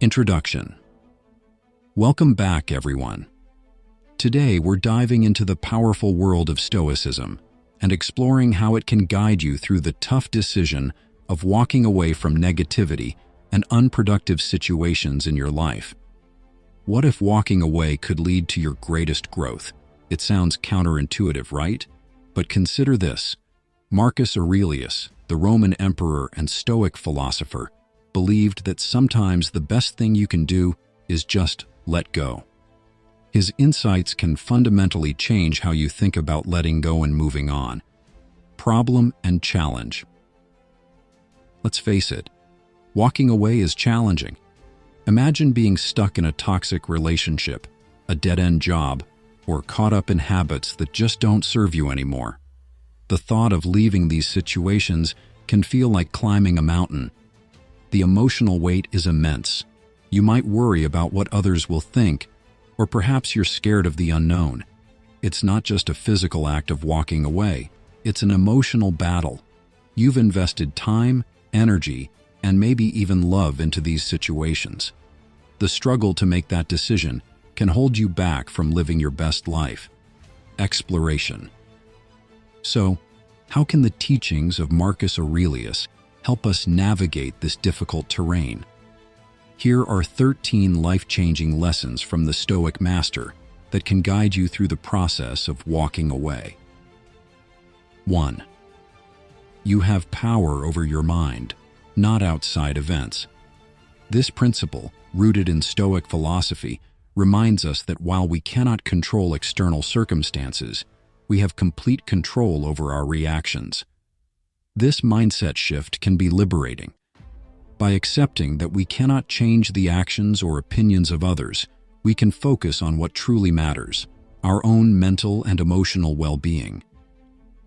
Introduction. Welcome back, everyone. Today, we're diving into the powerful world of Stoicism and exploring how it can guide you through the tough decision of walking away from negativity and unproductive situations in your life. What if walking away could lead to your greatest growth? It sounds counterintuitive, right? But consider this. Marcus Aurelius, the Roman emperor and Stoic philosopher, believed that sometimes the best thing you can do is just let go. His insights can fundamentally change how you think about letting go and moving on. Problem and challenge. Let's face it, walking away is challenging. Imagine being stuck in a toxic relationship, a dead-end job, or caught up in habits that just don't serve you anymore. The thought of leaving these situations can feel like climbing a mountain. The emotional weight is immense. You might worry about what others will think, or perhaps you're scared of the unknown. It's not just a physical act of walking away, it's an emotional battle. You've invested time, energy, and maybe even love into these situations. The struggle to make that decision can hold you back from living your best life. Exploration. So, how can the teachings of Marcus Aurelius help us navigate this difficult terrain? Here are 13 life-changing lessons from the Stoic master that can guide you through the process of walking away. 1. You have power over your mind, not outside events. This principle, rooted in Stoic philosophy, reminds us that while we cannot control external circumstances, we have complete control over our reactions. This mindset shift can be liberating. By accepting that we cannot change the actions or opinions of others, we can focus on what truly matters, our own mental and emotional well-being.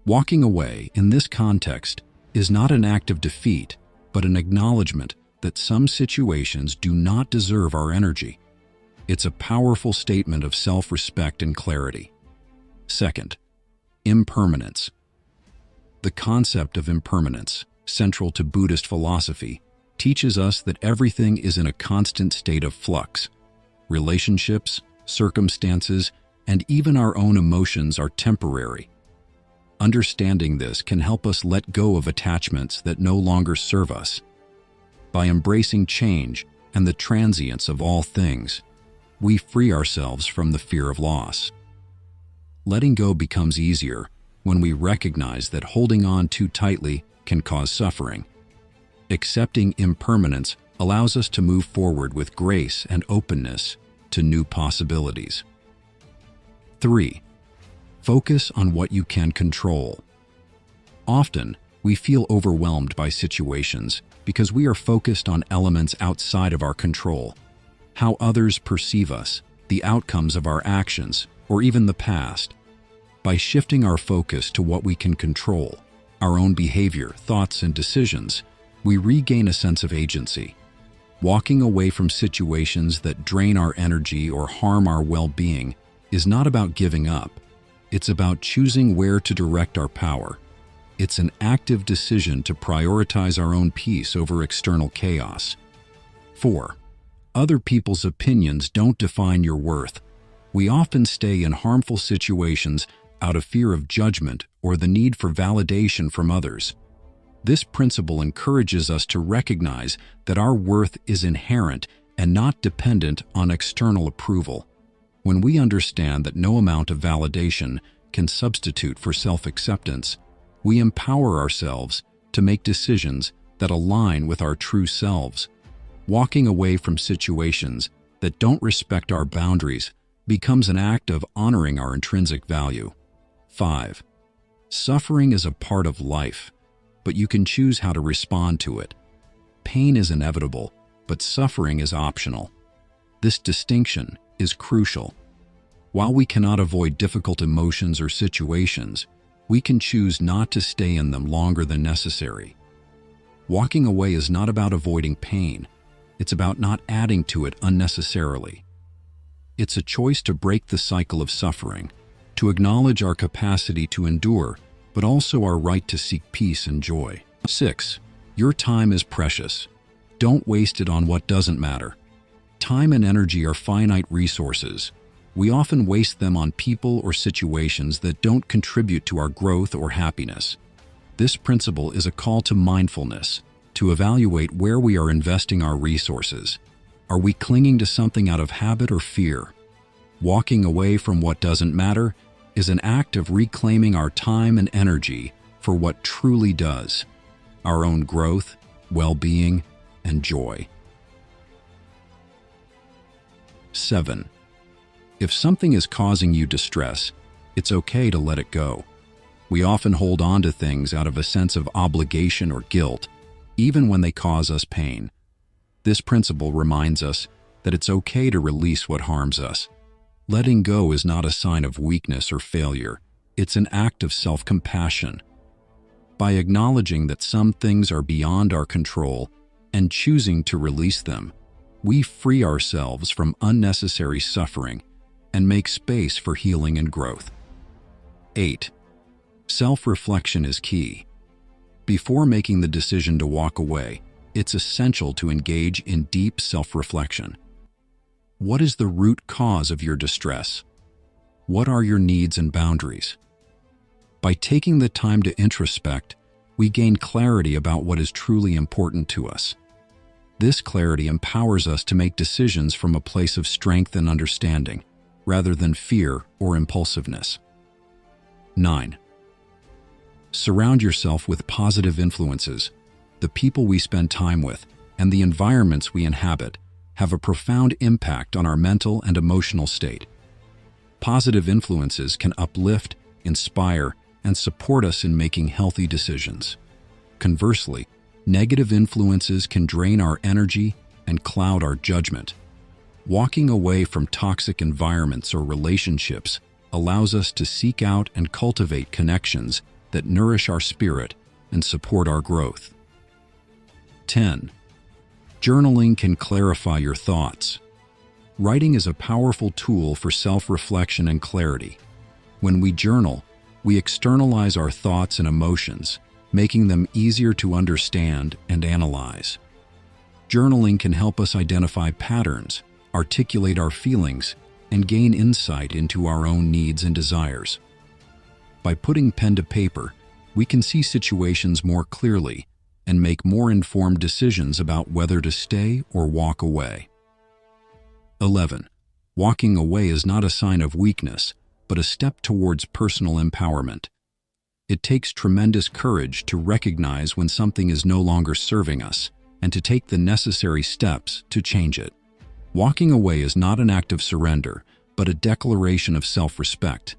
Walking away, in this context, is not an act of defeat, but an acknowledgement that some situations do not deserve our energy. It's a powerful statement of self-respect and clarity. 2. Impermanence. The concept of impermanence, central to Buddhist philosophy, teaches us that everything is in a constant state of flux. Relationships, circumstances, and even our own emotions are temporary. Understanding this can help us let go of attachments that no longer serve us. By embracing change and the transience of all things, we free ourselves from the fear of loss. Letting go becomes easier when we recognize that holding on too tightly can cause suffering. Accepting impermanence allows us to move forward with grace and openness to new possibilities. 3. Focus on what you can control. Often, we feel overwhelmed by situations because we are focused on elements outside of our control. How others perceive us, the outcomes of our actions, or even the past. By shifting our focus to what we can control, our own behavior, thoughts, and decisions, we regain a sense of agency. Walking away from situations that drain our energy or harm our well-being is not about giving up. It's about choosing where to direct our power. It's an active decision to prioritize our own peace over external chaos. 4. Other people's opinions don't define your worth. We often stay in harmful situations out of fear of judgment or the need for validation from others. This principle encourages us to recognize that our worth is inherent and not dependent on external approval. When we understand that no amount of validation can substitute for self-acceptance, we empower ourselves to make decisions that align with our true selves. Walking away from situations that don't respect our boundaries becomes an act of honoring our intrinsic value. 5. Suffering is a part of life, but you can choose how to respond to it. Pain is inevitable, but suffering is optional. This distinction is crucial. While we cannot avoid difficult emotions or situations, we can choose not to stay in them longer than necessary. Walking away is not about avoiding pain. It's about not adding to it unnecessarily. It's a choice to break the cycle of suffering, to acknowledge our capacity to endure, but also our right to seek peace and joy. 6. Your time is precious. Don't waste it on what doesn't matter. Time and energy are finite resources. We often waste them on people or situations that don't contribute to our growth or happiness. This principle is a call to mindfulness, to evaluate where we are investing our resources. Are we clinging to something out of habit or fear? Walking away from what doesn't matter is an act of reclaiming our time and energy for what truly does, our own growth, well-being, and joy. 7. If something is causing you distress, it's okay to let it go. We often hold on to things out of a sense of obligation or guilt, even when they cause us pain. This principle reminds us that it's okay to release what harms us. Letting go is not a sign of weakness or failure. It's an act of self-compassion. By acknowledging that some things are beyond our control and choosing to release them, we free ourselves from unnecessary suffering and make space for healing and growth. 8. Self-reflection is key. Before making the decision to walk away, it's essential to engage in deep self-reflection. What is the root cause of your distress? What are your needs and boundaries? By taking the time to introspect, we gain clarity about what is truly important to us. This clarity empowers us to make decisions from a place of strength and understanding, rather than fear or impulsiveness. 9. Surround yourself with positive influences. The people we spend time with and the environments we inhabit have a profound impact on our mental and emotional state. Positive influences can uplift, inspire, and support us in making healthy decisions. Conversely, negative influences can drain our energy and cloud our judgment. Walking away from toxic environments or relationships allows us to seek out and cultivate connections that nourish our spirit and support our growth. 10. Journaling can clarify your thoughts. Writing is a powerful tool for self-reflection and clarity. When we journal, we externalize our thoughts and emotions, making them easier to understand and analyze. Journaling can help us identify patterns, articulate our feelings, and gain insight into our own needs and desires. By putting pen to paper, we can see situations more clearly and make more informed decisions about whether to stay or walk away. 11. Walking away is not a sign of weakness, but a step towards personal empowerment. It takes tremendous courage to recognize when something is no longer serving us and to take the necessary steps to change it. Walking away is not an act of surrender, but a declaration of self-respect.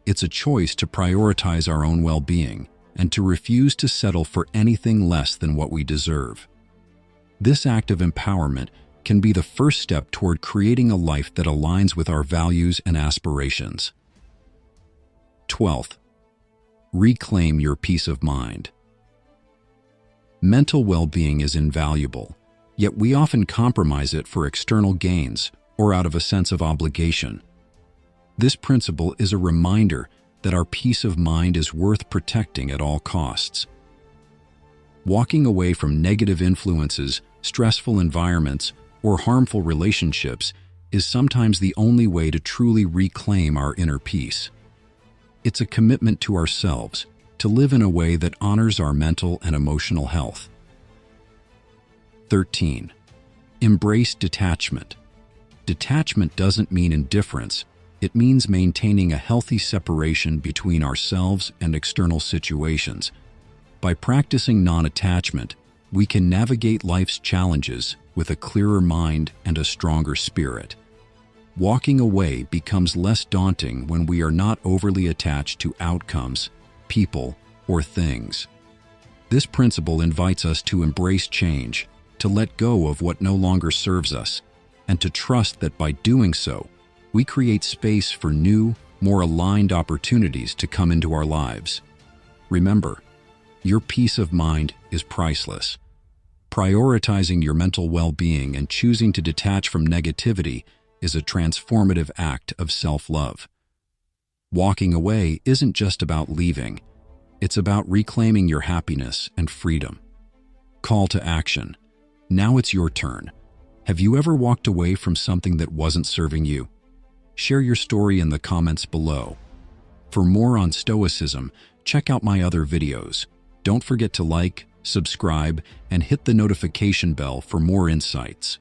It's a choice to prioritize our own well-being and to refuse to settle for anything less than what we deserve. This act of empowerment can be the first step toward creating a life that aligns with our values and aspirations. 12th, reclaim your peace of mind. Mental well-being is invaluable, yet we often compromise it for external gains or out of a sense of obligation. This principle is a reminder that our peace of mind is worth protecting at all costs. Walking away from negative influences, stressful environments, or harmful relationships is sometimes the only way to truly reclaim our inner peace. It's a commitment to ourselves to live in a way that honors our mental and emotional health. 13. Embrace detachment. Detachment doesn't mean indifference. It means maintaining a healthy separation between ourselves and external situations. By practicing non-attachment, we can navigate life's challenges with a clearer mind and a stronger spirit. Walking away becomes less daunting when we are not overly attached to outcomes, people, or things. This principle invites us to embrace change, to let go of what no longer serves us, and to trust that by doing so, we create space for new, more aligned opportunities to come into our lives. Remember, your peace of mind is priceless. Prioritizing your mental well-being and choosing to detach from negativity is a transformative act of self-love. Walking away isn't just about leaving. It's about reclaiming your happiness and freedom. Call to action. Now it's your turn. Have you ever walked away from something that wasn't serving you? Share your story in the comments below. For more on Stoicism, check out my other videos. Don't forget to like, subscribe, and hit the notification bell for more insights.